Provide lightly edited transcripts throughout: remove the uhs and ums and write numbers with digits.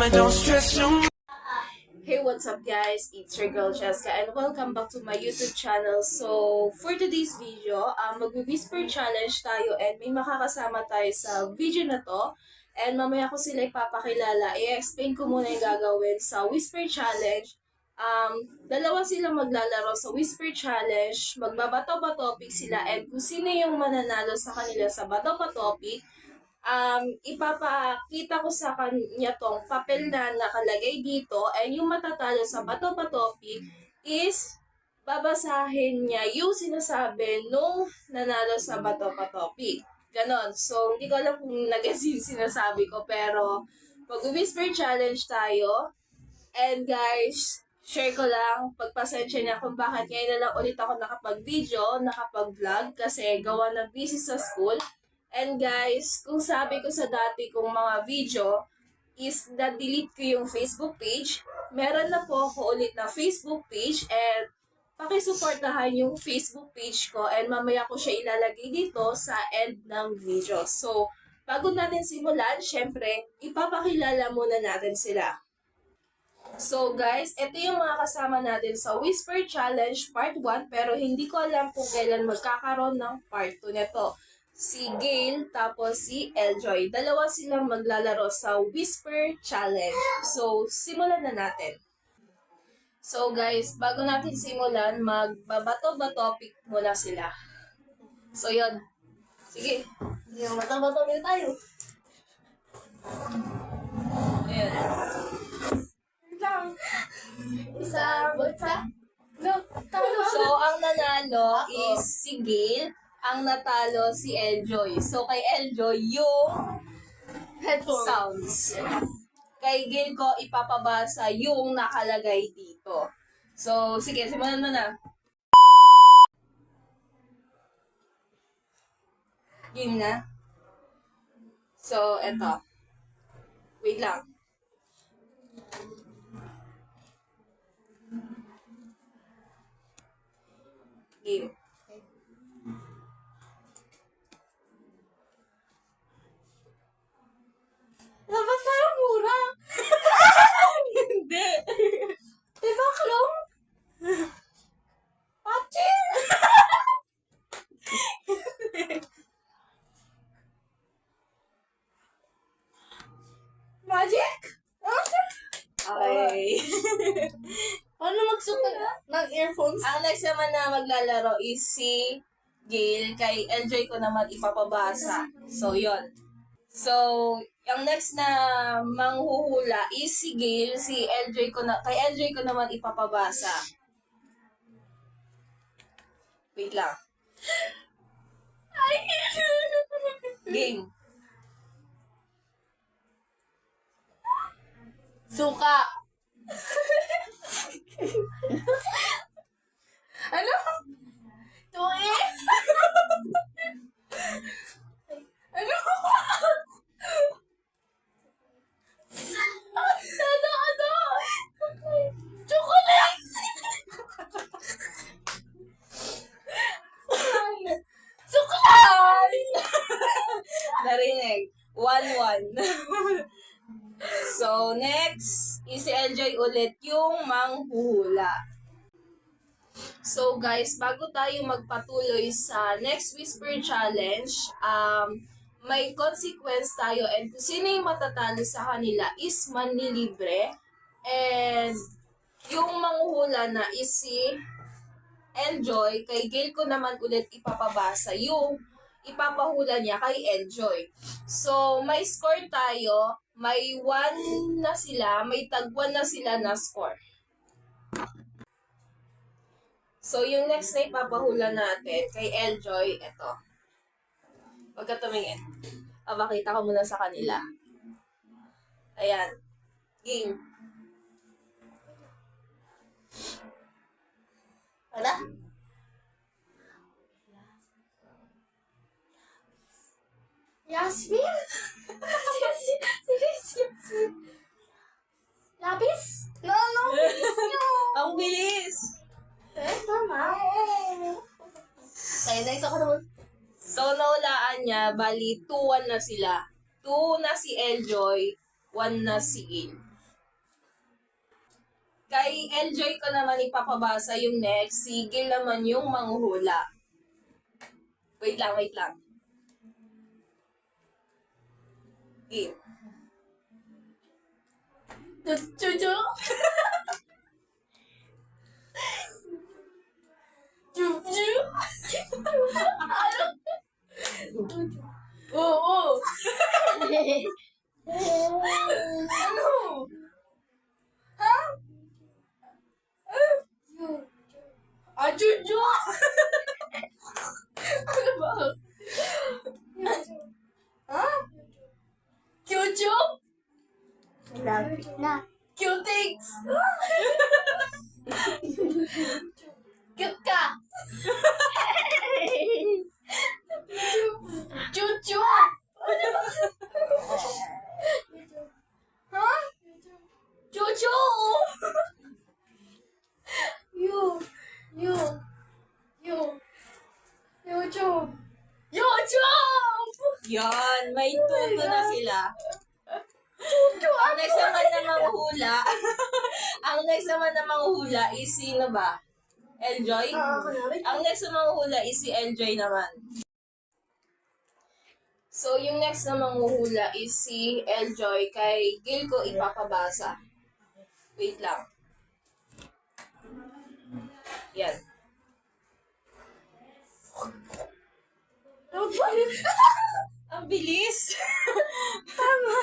mama, don't stress your mind. Hey, what's up guys? It's your girl Cheska and welcome back to my YouTube channel. So, for today's video, mag-whisper challenge tayo and may makakasama tayo sa video na to. And mamaya ko sila ipapakilala. I-explain ko muna yung gagawin sa whisper challenge. Dalawa sila maglalaro sa whisper challenge. Magbabato ba topic sila and kung sino yung mananalo sa kanila sa bato pa topic, ipapakita ko sa kanya tong papel na nakalagay dito and yung matatalo sa bato pa topic is babasahin niya yung sinasabi nung nanalo sa bato pa topic. Ganon. So, hindi ko alam kung nagasin sinasabi ko pero mag-whisper challenge tayo. And guys, share ko lang, pagpasensya niya kung bakit ngayon na lang ulit ako nakapag-video, nakapag-vlog kasi gawa ng busy sa school. And guys, kung sabi ko sa dati kong mga video is na-delete ko yung Facebook page, meron na po ako ulit na Facebook page and pakisuportahan yung Facebook page ko and mamaya ko siya ilalagay dito sa end ng video. So, bago natin simulan, syempre, ipapakilala muna natin sila. So guys, ito yung mga kasama natin sa Whisper Challenge Part 1 pero hindi ko alam kung kailan magkakaroon ng Part 2 nito. Si Gail tapos si Eljoy. Dalawa silang maglalaro sa Whisper Challenge. So, simulan na natin. So guys, bago natin simulan, magbabato-bato topic muna sila. So yun. Sige. Yung bato-bato tayo. Ayan. Isa, butsa. No, so, ang nanalo is si Gail. Ang natalo si Eljoy. So, kay Eljoy, yung sounds. Kay Gail ko, ipapabasa yung nakalagay dito. So, sige, simulan mo na. Game na. So, eto. Wait lang. Game. Dapat parang mura. Hindi. Diba, Klong? Patin! Magic? Okay. Paano magsukat ng earphones? Ang next naman na maglalaro is si Gail. Kay Eljoy ko naman ipapabasa. So, yon. So, yung next na manghuhula is si Gail. Si Eljoy ko na, kay Eljoy ko naman ipapabasa. Wait lang. Game. Suka. Ano? Tuwi? Ano? Ano? Chocolate! Suklay! Narinig. 1-1. So, next is si Eljoy ulit yung manghuhula. So, guys, bago tayo magpatuloy sa next Whisper Challenge, may consequence tayo and kung sino yung matatalo sa kanila is manlilibre. And yung manghuhula na is si Eljoy, kay Gail ko naman ulit ipapabasa yung ipapahula niya kay Eljoy. So, may score tayo. May 1 na sila, may tag-1 na sila na score. So, yung next na ipapahula natin kay Eljoy, eto. Huwag ka tumingin. Pakita ko muna sa kanila. Ayan. Game. Wala? Yasmin? Lapis? No. Ang bilis! Mama. Kaya next ako naman. So, nawalaan niya, bali, 2-1 na sila. 2 na si Eljoy, 1 na si Il. Kay Enjoy ko naman ipapabasa yung next. Si Gil naman yung manghuhula. Wait lang, wait lang. Gil. Chuchu. Chuchu. Ano? Oo. Ano? Ha? Ah, chuchu. Ano ba? Ha? Chuchu? Lapit na. Cutics. Cute ka. Chuchu. Ha? Chuchu. You. YouTube. Yan, may tuto na sila. Ang next naman na manghuhula, ang next naman na manghuhula is sino ba? Enjoy? Ang next na manghuhula is si Enjoy naman. So, yung next na manghuhula is si Enjoy. Kay Gil ko ipapabasa. Wait lang. Yan. Ang bilis! Tama!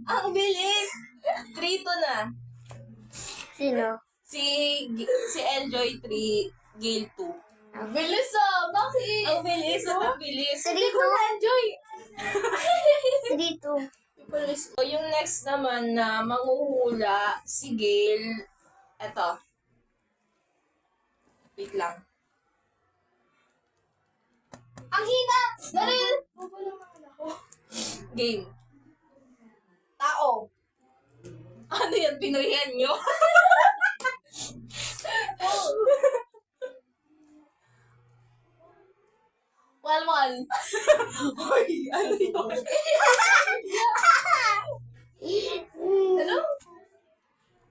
Ang bilis! 3 to na. Sino? Si Enjoy 3, Gil 2. Bilis ah. Bakit? Ang bilis! Ang bilis! 3-2. Enjoy. 3-2. Bilis. So, yung next naman na manghuhula, si Gil, eto. Wait lang. Ang hina. Daril. Game. Tao. Ano yan? Pinoyan nyo? Walwal. Hoy, ano yun? Ano?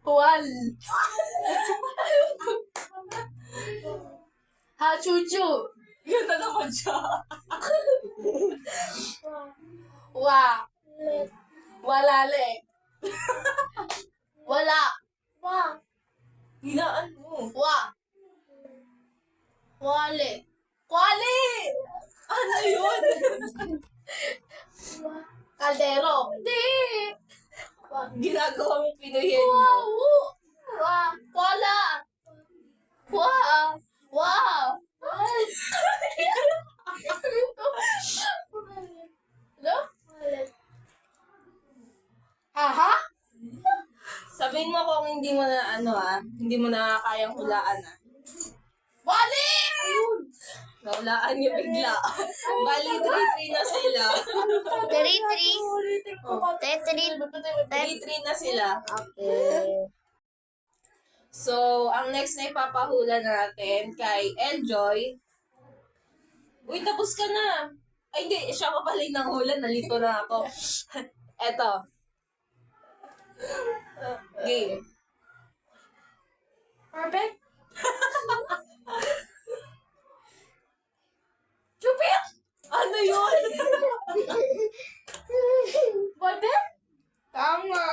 Wal. Ha, chuchu. Yun na naman siya. Wa. Walale. Wala. Wa. Hinaan mo. Wa. Wale. Wale. Ano yun? Kaldero. Hindi. Ginagawa mo Pinoyan nyo. Wa. Wala. Wa. Wa. Ano? Aha? Sabihin mo kung hindi mo na hindi mo na kayang hulaan Wali! Nahulaan niyo bigla. Bali, 3-3 na sila. 3-3. 3-3 na sila. Okay. So, ang next na ipapahula natin kay Enjoy. Uy, tapos ka na. Ay, hindi. Siya pa pala yung nanghula. Nalito na ako. Eto. Game. Perfect. Chupit! Ano yun? Boybe? Tama.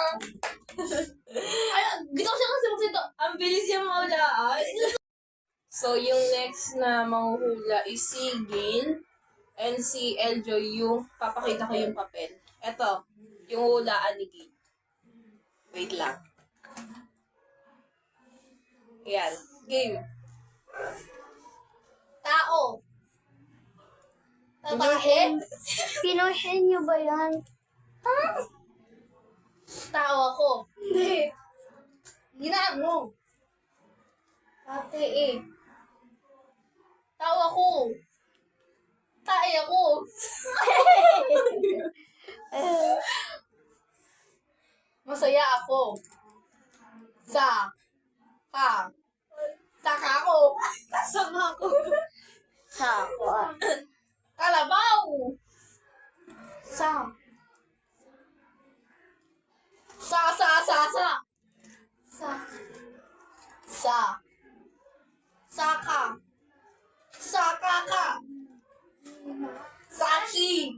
Ay, gito siya kasi magsito. Ang bilis yung mahulaan. So, yung next na manghuhula is si Gil and si Enjoy yung papakita ko yung papel. Eto, yung hulaan ni Gil. Wait lang. Yan. Game. Tao. Tabahe. Pinuhin niyo ba yan? Tao ako. Hindi. Ginaan mo. Ate eh. Tao ako. Tae ako. Masaya ako. Saka ako. Sama ko. Sa ako. Kalabaw. Sa. Sa. Sa. Saka. Saka ka. Saki.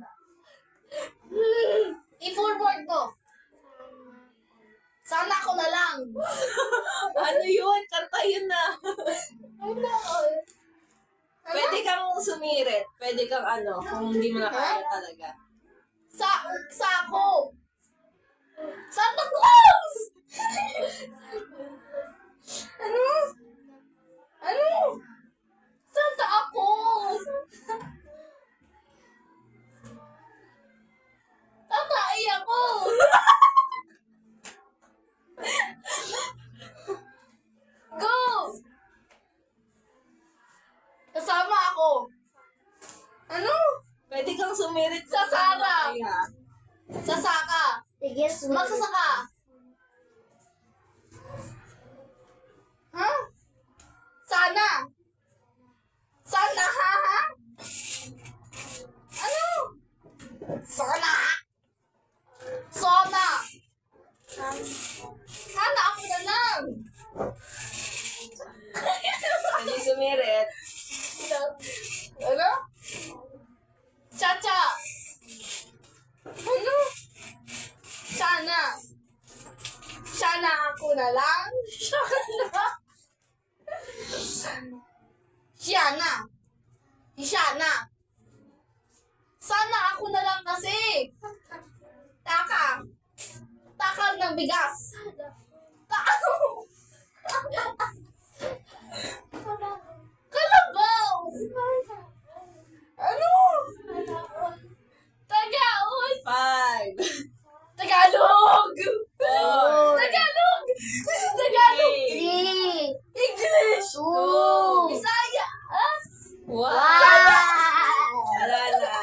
I-forward ko. Sana ako na lang. Ano yun? Kanta yun na. Pwede kang sumirit. Pwede kang kung hindi mo na kaya talaga. Sako. Santa Claus! Ano? Ano? Santa ako! Tatay ako! Go! Kasama ako. Ano? Pwede kang sumirit Sa Sara. kaya. Sasaka. Sige, Magsasaka. Ha? Sana. Sana, ha? Ano? Sana. Sana. Sana ako na lang. Pwede sumirit. Ano? Chacha. Ano? Sana. Sana ako na lang. Sana. Sana. Sana ako na lang kasi. Taka. Taka ng bigas. Ano? Kalabaw. Ano? Tagaon. 5. Tagalog. Four. Tagalog. Tagalog. 3, English. 2, Bisaya. Ah? Wow! wow! Wala na.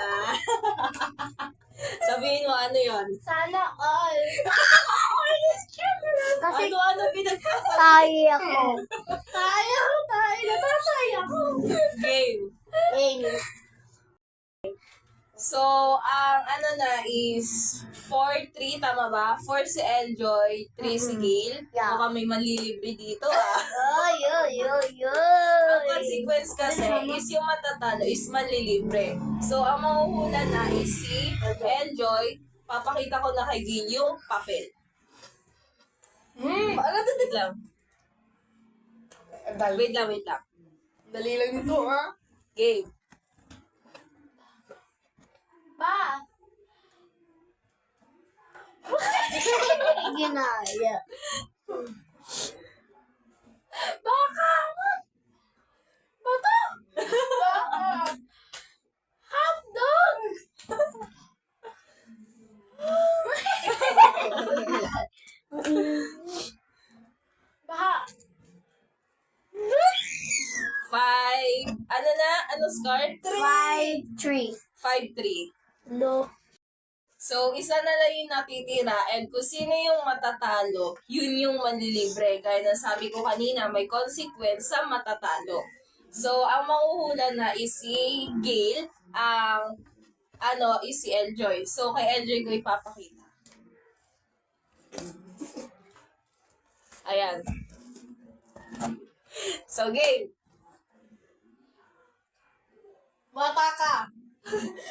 Sabihin mo, ano yun? Sana all. Kasi Ano pinagsasabi? tayo ako. Tayo. Natatay ako. Game. So, ang is 4-3, tama ba? 4 si Enjoy, 3 si Gail. Yeah. Baka may manlilibre dito, Oy. Ang consequence kasi is yung matatalo is manlilibre. So, ang mahuhula na is si Enjoy. Papakita ko na kay Gail yung papel. Wait lang. Wait lang. Dali lang nito, ha? Game. Ba? Ginaya. Baka! Bata! Baka! Hotdog! Baka! 5. Ano score? 5-3. 5-3. No. So, isa na lang yung natitira and kung sino yung matatalo, yun yung manlilibre. Gaya ng sabi ko kanina, may consequence sa matatalo. So, ang mahuhula na is si Gail, ang is si Eljoy. So, kay Eljoy ko ipapakita. Ayan. So, Gail. Bata ka!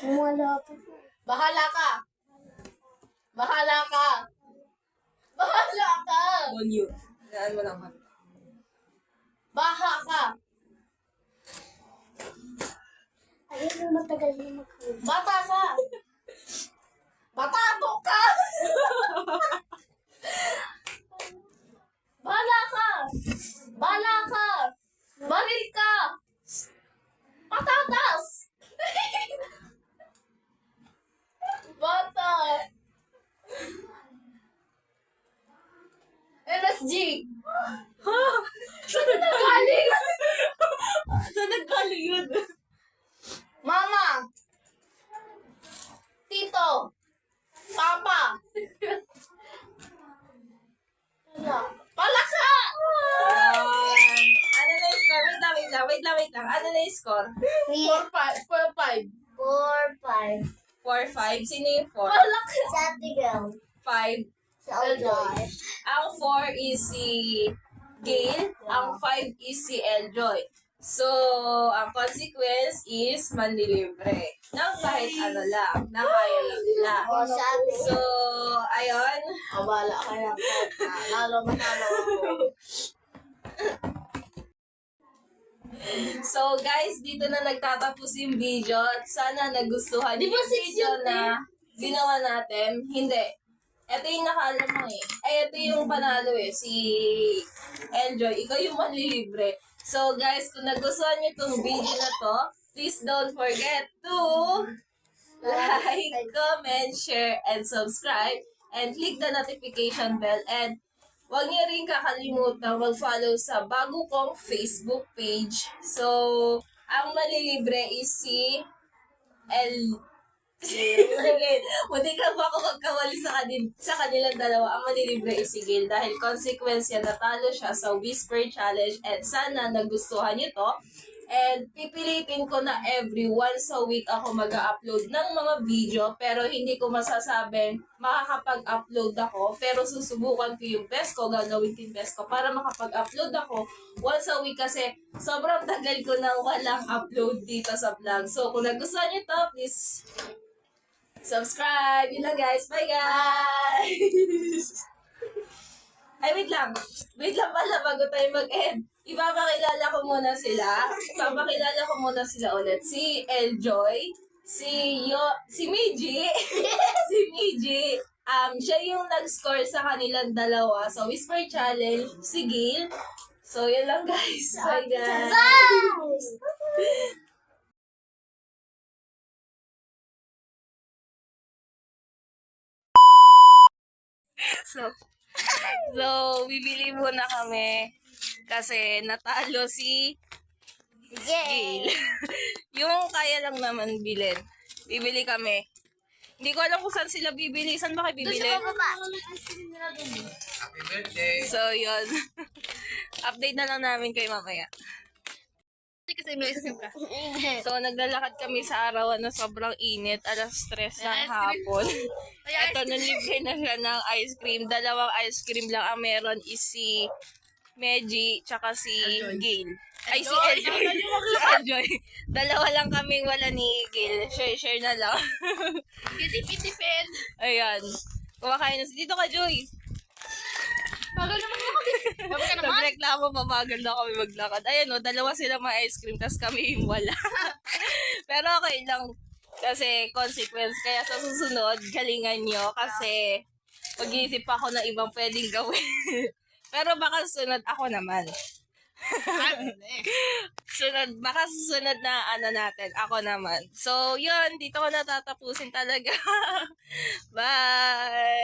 Wala pa. Bahala ka! Bahala ka! Bahala ka! On you. Daan mo lang. Baha ka! Ayun yung matagal na mag-hold. Bata ka! Batato ka! Bahala ka! Bahala ka! Baril ka! Patatas! Bata! MSG! Ha? Saan na galing? Saan naggaling yun? Mama! Tito! Papa! Palaka! Ano na yung score? Wait lang. Ano na yung score? 4-5. 4-5. 4-5. Sino yung 4? Palaka! Sa Tigel. 5. Sa Ojoy. Ang 4 is si Gail, ang 5 is si Eljoy. So, ang consequence is manlilibre. Nang kahit ano lang, na kaya lang nila. O, sa atin. So, ayun. Abala ka lang po. Lalo manalo ako. So, guys, dito na nagtatapos yung video. At sana nagustuhan Di ba yung six video yun, na ginawa natin. Hindi. Ito yung nakaalam mo eh. Ay, ito yung panalo eh. Si Enjoy. Ikaw yung manlilibre. So, guys, kung nagustuhan nyo itong video na to, please don't forget to like, comment, share, and subscribe. And click the notification bell. And huwag niyo rin kakalimutan mag-follow sa bago kong Facebook page. So, ang malilibre is si Hindi ka ba ako magkawali sa kanilang dalawa. Ang malilibre is si Gail dahil consequence yan, natalo siya sa Whisper Challenge and sana nagustuhan niyo to. And pipilitin ko na every once a week ako mag-upload ng mga video pero hindi ko masasabing makakapag-upload ako pero susubukan ko yung best ko, gagawin ko yung best ko para makapag-upload ako once a week kasi sobrang tagal ko nang walang upload dito sa vlog. So kung nagustuhan niyo to, please subscribe. Yun lang guys. Bye guys! Ay, wait lang. Wait lang pala bago tayo mag-end. Ipapakilala ko muna sila. Ipapakilala ko muna sila ulit. Si Eljoy, si Miji, si Miji, siya yung nag-score sa kanilang dalawa sa Whisper Challenge, si Gail. So, yun lang guys. Bye guys! So, bibili muna kami kasi natalo si Gail. Yung kaya lang naman bilhin. Bibili kami. Hindi ko alam kung saan sila bibili. Saan ba kayo bibili? Happy birthday! So, yun. Update na lang namin kayo mamaya. Kasi may ice cream ka. So, naglalakad kami sa araw na sobrang init. Alas 3 ng hapon. Ito, nalibre na siya ng ice cream. Dalawang ice cream lang ang meron is si Meji, tsaka si Gail. Ay, si Enjoy. Si Enjoy. Dalawa lang kaming wala ni Gail. Share na lang. Kitipin. Ayan. Kumakain na. Dito ka, Joy. Bagal naman ako. Bagal ka naman. Nagreklamo, pabagal na kami maglakad. Ayan o, dalawa sila may ice cream, tapos kami yung wala. Pero okay lang. Kasi consequence. Kaya sa susunod, galingan nyo. Kasi mag-iisip pa ako ng ibang pwedeng gawin. Pero baka susunod ako naman. Baka susunod na ano natin, ako naman. So, yun, dito ko natatapusin talaga. Bye!